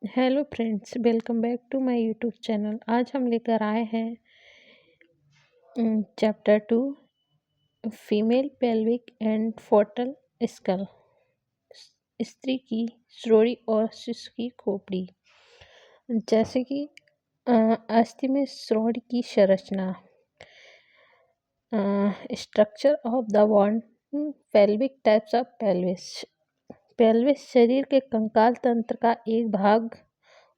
Hello friends, welcome back to my YouTube channel. आज हम लेकर आए हैं chapter 2, female pelvic and foetal skull, स्त्री की श्रोणि और शिशु की खोपड़ी। जैसे कि अस्थि में श्रोणि की संरचना, structure of the bone, pelvic types of pelvis. Pelvis शरीर के कंकाल तंत्र का एक भाग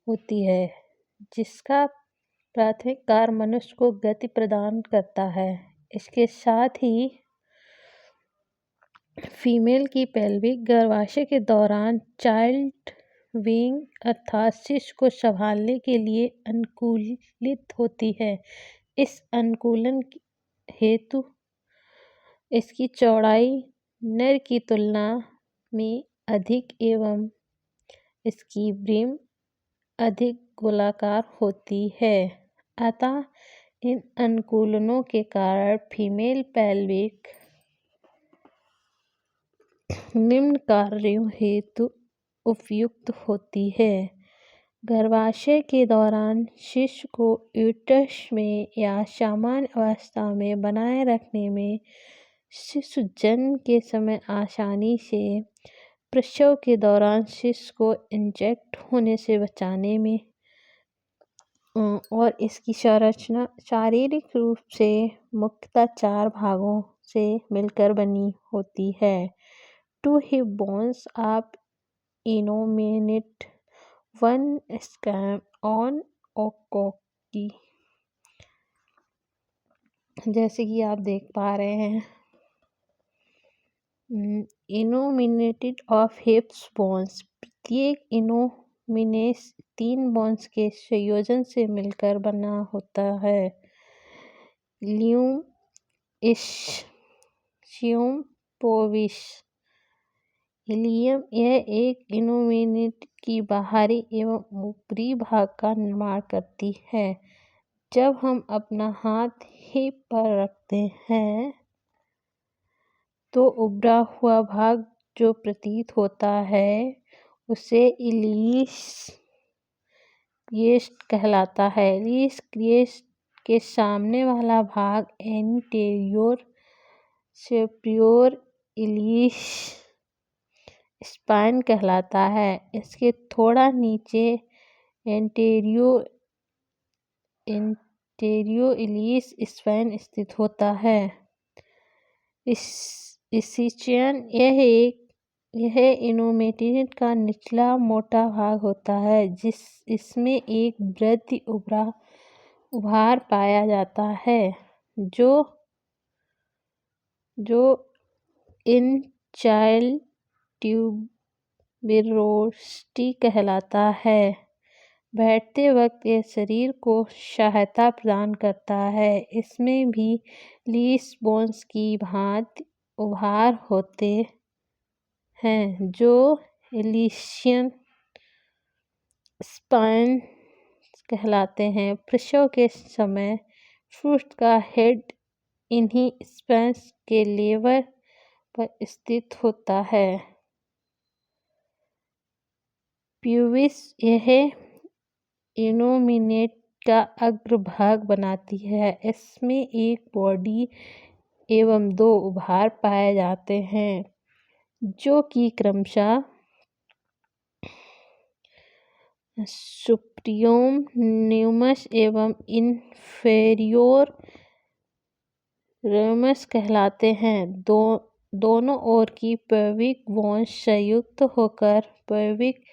होती है जिसका प्राथमिक कार्य मनुष्य को गति प्रदान करता है। इसके साथ ही फीमेल की पेल्विक गर्भाशय के दौरान चाइल्ड बीइंग अर्थात शिशु को संभालने के लिए अनुकूलित होती है। इस अनुकूलन हेतु इसकी चौड़ाई नर की तुलना में अधिक एवं इसकी ब्रिम अधिक गोलाकार होती है। अतः इन अनुकूलनों के कारण फीमेल पेल्विक निम्न कार्यों हेतु उपयुक्त होती है। गर्भाशय के दौरान शिशु को यूट्रस में या सामान्य अवस्था में बनाए रखने में, शिशु जन्म के समय आसानी से, प्रसव के दौरान शिशु को इंजेक्ट होने से बचाने में, और इसकी संरचना शारीरिक रूप से मुख्यतः 4 भागों से मिलकर बनी होती है। 2 hip bones of innominate, 1 sacrum and ओकोकी। जैसे कि आप देख पा रहे हैं, इनोमिनेटेड ऑफ हिप्स बोन्स, प्रत्येक इनोमिनेस 3 बोन्स के संयोजन से मिलकर बना होता है। ल्यूम इस्चियम पोविस इलियम, यह एक इनोमिनेट की बाहरी एवं ऊपरी भाग का निर्माण करती है। जब हम अपना हाथ हिप पर रखते हैं तो उभरा हुआ भाग जो प्रतीत होता है उसे इलियस क्रिएस्ट कहलाता है। इलियस क्रिएस्ट के सामने वाला भाग एंटीरियर सुपीरियर इलियस स्पाइन कहलाता है। इसके थोड़ा नीचे एंटीरियर इलियस स्पाइन स्थित होता है। इस्चियन, यह इनोमिनेटेड का निचला मोटा भाग होता है इसमें एक वृद्धि उभार पाया जाता है जो इन चाइल्ड ट्यूबरोसिटी कहलाता है। बैठते वक्त यह शरीर को सहायता प्रदान करता है। इसमें भी लीस बोन्स की भांति उभार होते हैं जो इलियन स्पाइन कहलाते हैं। प्रसव के समय पृष्ठ का हेड इन्हीं स्पाइन्स के लेवल पर स्थित होता है। प्यूबिस, यह इनोमिनेट का अग्रभाग बनाती है। इसमें एक बॉडी एवं 2 उभार पाए जाते हैं जो कि क्रमशः सुप्रियम न्यूमस एवं इन्फेरियोर रेमस कहलाते हैं। दोनों ओर की पेल्विक बोन्स संयुक्त होकर पेल्विक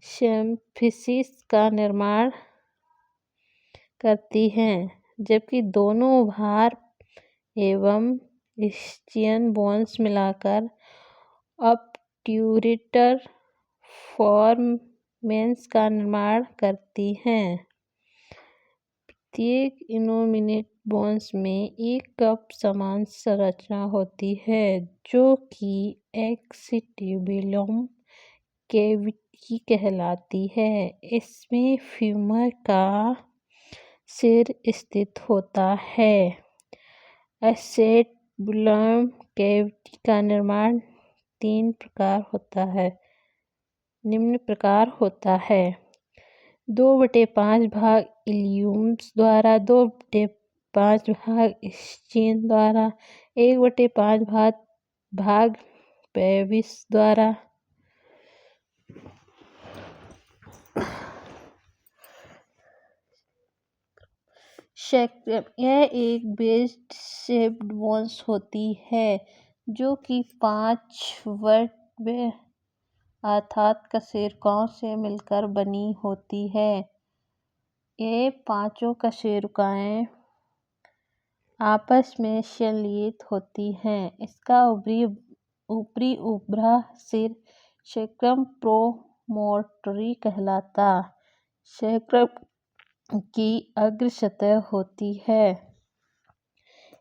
सिम्फिसिस का निर्माण करती हैं, जबकि दोनों उभार एवं इस्चियन बोन्स मिलकर ऑब्ट्यूरेटर फोरमेन्स का निर्माण करती हैं। प्रत्येक इनोमिनेट बोन्स में एक कप समान संरचना होती है जो कि एक्स्टिबुलम कैविटी कहलाती है। इसमें फ्यूमर का सिर स्थित होता है। एक्स्टिबुलम कैविटी का निर्माण निम्न प्रकार होता है। 2/5 भाग इल्यूम्स द्वारा, 2/5 भाग स्चेन द्वारा, 1/5 भाग पेविस द्वारा। सेक्रम, यह एक बेस्ड शेप्ड बोन्स होती है जो कि 5 वर्टेब्रे अर्थात कशेरुकों से मिलकर बनी होती है। ये पांचों कशेरुकाएं आपस में संलयित होती हैं। इसका ऊपरी उभरा सिर सेक्रम प्रोमोटरी कहलाता। सेक्रम की अग्र सतह होती है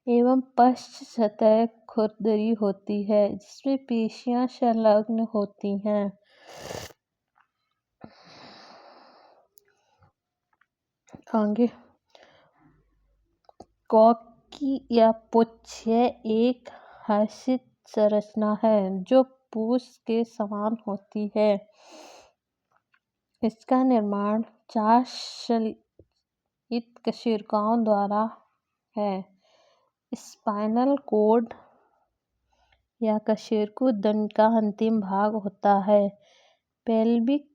एवं पश्च सतह खुरदरी होती है जिसमें पेशियां संलग्न होती हैं। आगे कॉकी या पुच्छ, यह एक हर्षित संरचना है जो पूंछ के समान होती है। इसका निर्माण 4 संलयित कशेरुकाओं द्वारा है। स्पाइनल कॉर्ड या कशेरुकी दंड का अंतिम भाग होता है। पेल्विक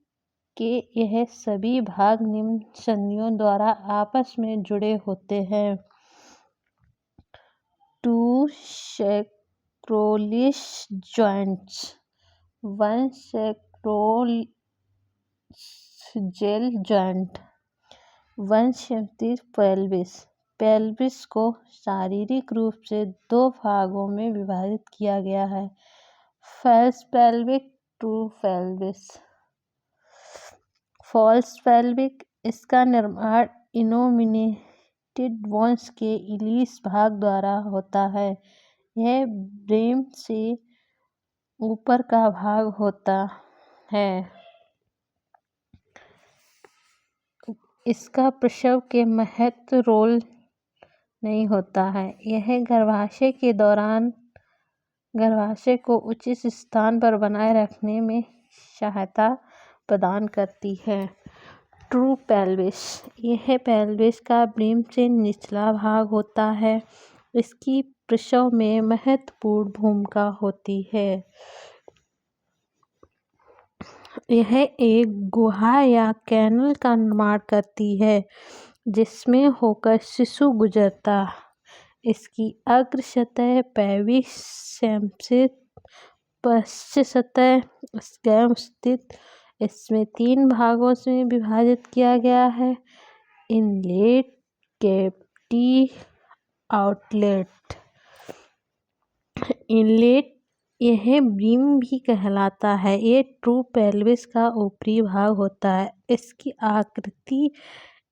के यह सभी भाग निम्न संधियों द्वारा आपस में जुड़े होते हैं। 2 सैक्रोलिस जॉइंट्स, 1 सैक्रोसेल जॉइंट, 1 क्षैतिज पेल्विस। पेल्विस को शारीरिक रूप से 2 भागों में विभाजित किया गया है, false pelvic, true pelvis. False pelvic, इसका निर्माण इनोमिनेटेड बोन्स के इलीस भाग द्वारा होता है। यह ब्रेम से ऊपर का भाग होता है। इसका प्रसव के महत्व रोल नहीं होता है। यह गर्भाशय के दौरान गर्भाशय को उचित स्थान पर बनाए रखने में सहायता प्रदान करती है। ट्रू पेल्विस, यह पेल्विस का ब्रेम से निचला भाग होता है। इसकी प्रसव में महत्वपूर्ण भूमिका होती है। यह एक गुहा या कैनल का निर्माण करती है जिसमें होकर शिशु गुजरता। इसकी अग्र सतह पेल्विस से पश्च सतह स्कैम स्थित। इसमें 3 भागों में विभाजित किया गया है, इनलेट, कैविटी, आउटलेट। इनलेट, यह ब्रीम भी कहलाता है। ये ट्रू पेल्विस का ऊपरी भाग होता है। इसकी आकृति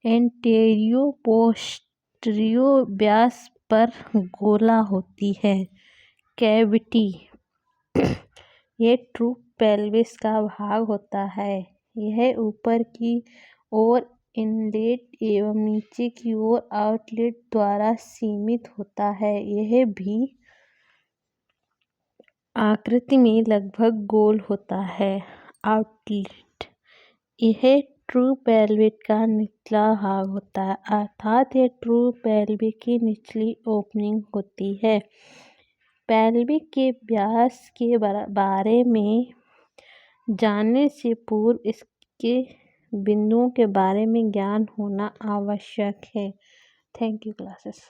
एंटेरियो पोस्टीरियो व्यास पर गोला होती है। कैविटी, यह ट्रू पेल्विस का भाग होता है। यह ऊपर की ओर इनलेट एवं नीचे की ओर आउटलेट द्वारा सीमित होता है। यह भी आकृति में लगभग गोल होता है। आउटलेट, यह ट्रू पेल्विस का निचला भाग होता है अर्थात यह ट्रू पेल्विस की निचली ओपनिंग होती है। पेल्विस के व्यास के बारे में जानने से पूर्व इसके बिंदुओं के बारे में ज्ञान होना आवश्यक है। Thank you classes.